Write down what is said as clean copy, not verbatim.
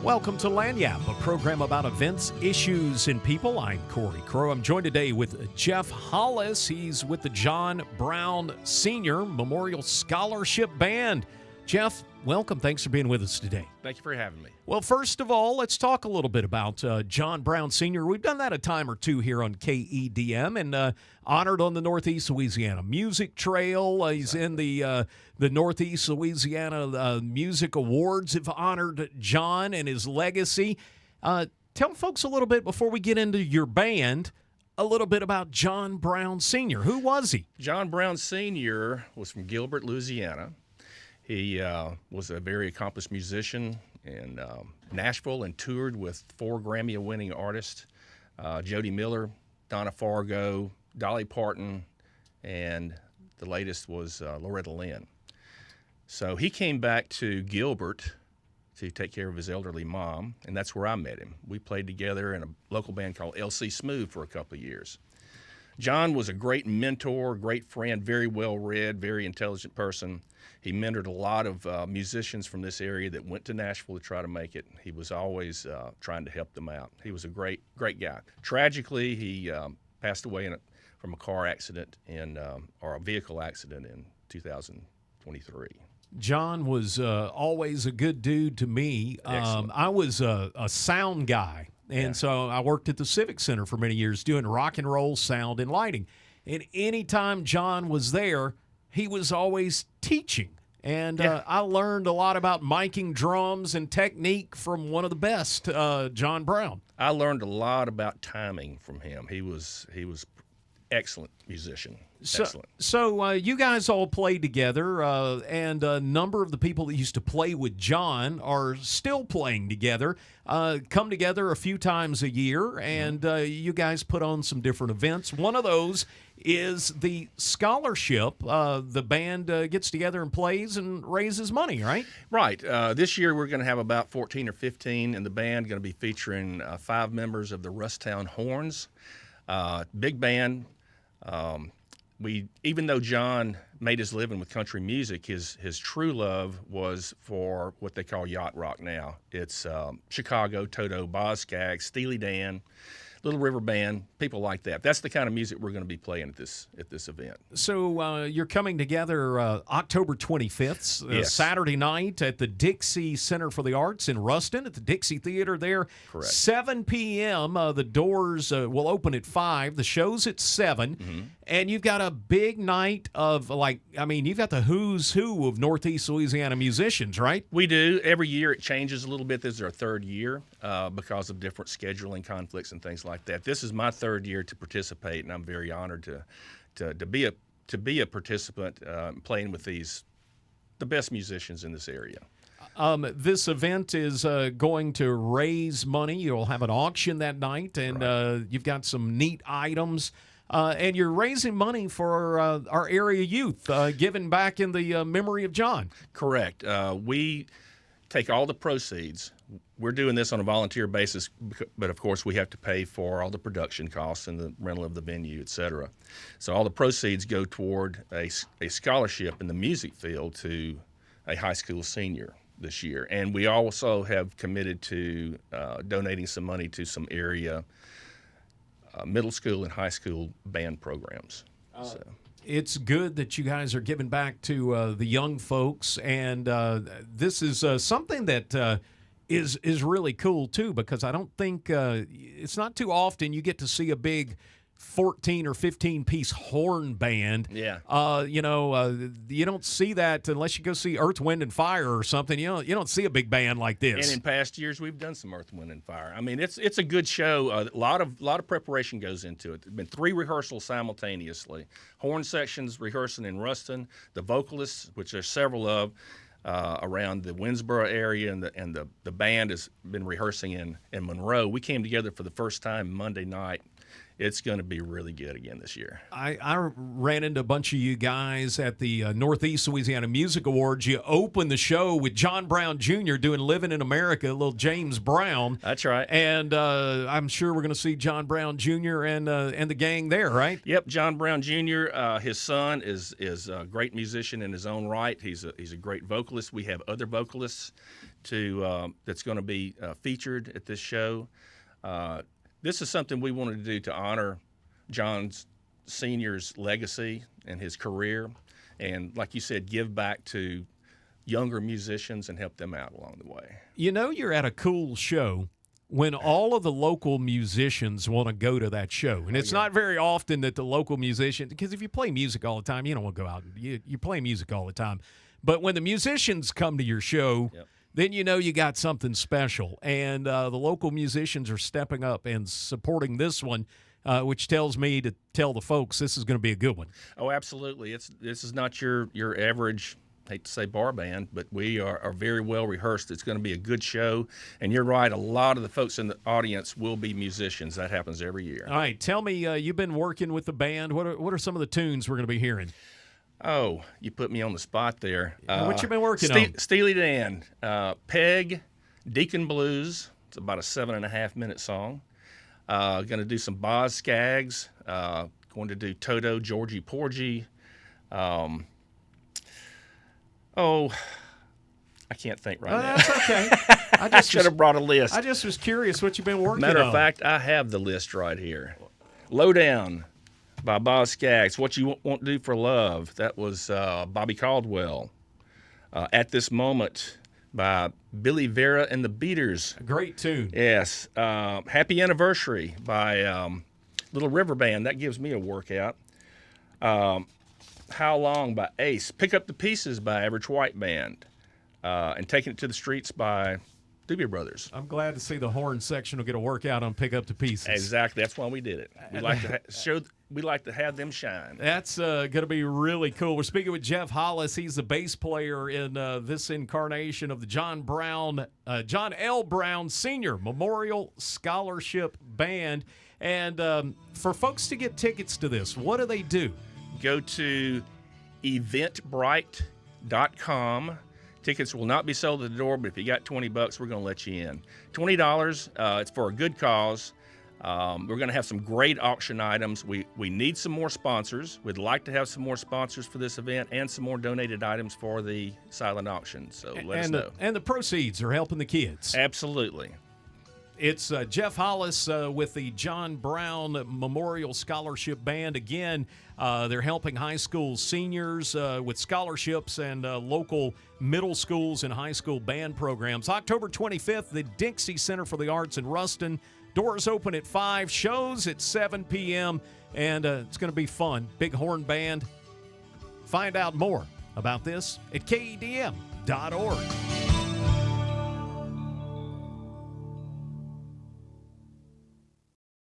Welcome to Lagniappe, a program about events, issues, and people. I'm Corey Crow. I'm joined today with Jeff Hollis. He's with the John Brown Sr. Memorial Scholarship Band. Jeff, welcome. Thanks for being with us today. Thank you for having me. Well, first of all, let's talk a little bit about John Brown Sr. We've done that a time or two here on KEDM and honored on the Northeast Louisiana Music Trail. He's in the Northeast Louisiana Music Awards have honored John and his legacy. Tell folks a little bit before we get into your band, a little bit about John Brown Sr. Who was he? John Brown Sr. was from Gilbert, Louisiana. He was a very accomplished musician in Nashville and toured with 4 Grammy-winning artists, Jody Miller, Donna Fargo, Dolly Parton, and the latest was Loretta Lynn. So he came back to Gilbert to take care of his elderly mom, and that's where I met him. We played together in a local band called LC Smooth for a couple of years. John was a great mentor, great friend, very well-read, very intelligent person. He mentored a lot of musicians from this area that went to Nashville to try to make it. He was always trying to help them out. He was a great guy. Tragically, he passed away from a car accident or a vehicle accident in 2023. John was always a good dude to me. I was a sound guy. And so I worked at the Civic Center for many years doing rock and roll sound and lighting. And anytime John was there, he was always teaching. And I learned a lot about miking drums and technique from one of the best, John Brown. I learned a lot about timing from him. He was excellent musician. Excellent. So you guys all played together, and a number of the people that used to play with John are still playing together, come together a few times a year, and you guys put on some different events. One of those is the scholarship. The band gets together and plays and raises money, right? Right. This year we're going to have about 14 or 15 in the band, going to be featuring 5 members of the Ruston Horns. Big band. Even though John made his living with country music, his true love was for what they call yacht rock now. It's Chicago, Toto, Boz Scaggs, Steely Dan, Little River Band, people like that. That's the kind of music we're going to be playing at this event. So you're coming together October 25th, Yes. Saturday night at the Dixie Center for the Arts in Ruston at the Dixie Theater there. Correct. 7 p.m. The doors will open at 5. The show's at 7. Mm-hmm. And you've got a big night of, you've got the who's who of Northeast Louisiana musicians, right? We do. Every year it changes a little bit. This is our 3rd year because of different scheduling conflicts and things like that. This is my 3rd year to participate, and I'm very honored to be a participant playing with the best musicians in this area. This event is going to raise money. You'll have an auction that night, and Right. You've got some neat items. And you're raising money for our area youth, giving back in the memory of John. Correct. We take all the proceeds. We're doing this on a volunteer basis, but of course we have to pay for all the production costs and the rental of the venue, et cetera. So all the proceeds go toward a scholarship in the music field to a high school senior this year. And we also have committed to donating some money to some area middle school and high school band programs. It's good that you guys are giving back to the young folks, and this is something that is really cool too, because I don't think it's not too often you get to see a big 14 or 15 piece horn band. Yeah. You don't see that unless you go see Earth, Wind, and Fire or something. You don't see a big band like this. And in past years, we've done some Earth, Wind, and Fire. I mean, it's a good show. A lot of preparation goes into it. There've been 3 rehearsals simultaneously. Horn sections rehearsing in Ruston. The vocalists, which there's several of, around the Winsboro area, and the band has been rehearsing in Monroe. We came together for the first time Monday night it's going to be really good again this year. I ran into a bunch of you guys at the Northeast Louisiana Music Awards. You opened the show with John Brown Jr. doing "Living in America," little James Brown. That's right. And I'm sure we're going to see John Brown Jr. and the gang there, right? Yep, John Brown Jr. His son is a great musician in his own right. He's a great vocalist. We have other vocalists that's going to be featured at this show. This is something we wanted to do to honor John Sr.'s legacy and his career, and like you said, give back to younger musicians and help them out along the way. You know, you're at a cool show when all of the local musicians want to go to that show. And it's not very often that the local musician, because if you play music all the time, you don't want to go out. You play music all the time. But when the musicians come to your show, then you know you got something special. And the local musicians are stepping up and supporting this one, which tells me to tell the folks this is going to be a good one. Oh, absolutely. This is not your average, hate to say bar band, but we are very well rehearsed. It's going to be a good show. And you're right, a lot of the folks in the audience will be musicians. That happens every year. All right, tell me, you've been working with the band. What are some of the tunes we're going to be hearing? Oh, you put me on the spot there. What you been working on? Steely Dan, Peg, Deacon Blues. It's about a 7.5-minute song. Going to do some Boz Scaggs. Going to do Toto, Georgie Porgy. I can't think right now. That's okay. I should have brought a list. I just was curious what you've been working on. Matter of fact, I have the list right here. Lowdown by Boz Scaggs. What You Won't Do for Love. That was Bobby Caldwell. At This Moment by Billy Vera and the Beaters. A great tune. Yes. Happy Anniversary by Little River Band. That gives me a workout. How Long by Ace. Pick Up the Pieces by Average White Band. And Taking It to the Streets by Doobie Brothers. I'm glad to see the horn section will get a workout on Pick Up the Pieces. Exactly. That's why we did it. We like to we like to have them shine. That's going to be really cool. We're speaking with Jeff Hollis. He's the bass player in this incarnation of the John L. Brown Sr. Memorial Scholarship Band. And for folks to get tickets to this, what do they do? Go to eventbrite.com. Tickets will not be sold at the door, but if you got $20, we're going to let you in. $20, it's for a good cause. We're going to have some great auction items. We need some more sponsors. We'd like to have some more sponsors for this event and some more donated items for the silent auction. So let us know. And the proceeds are helping the kids. Absolutely. It's Jeff Hollis with the John Brown Memorial Scholarship Band. Again, they're helping high school seniors with scholarships and local middle schools and high school band programs. October 25th, the Dixie Center for the Arts in Ruston. Doors open at 5, shows at 7 p.m., and it's going to be fun. Big horn band. Find out more about this at KEDM.org.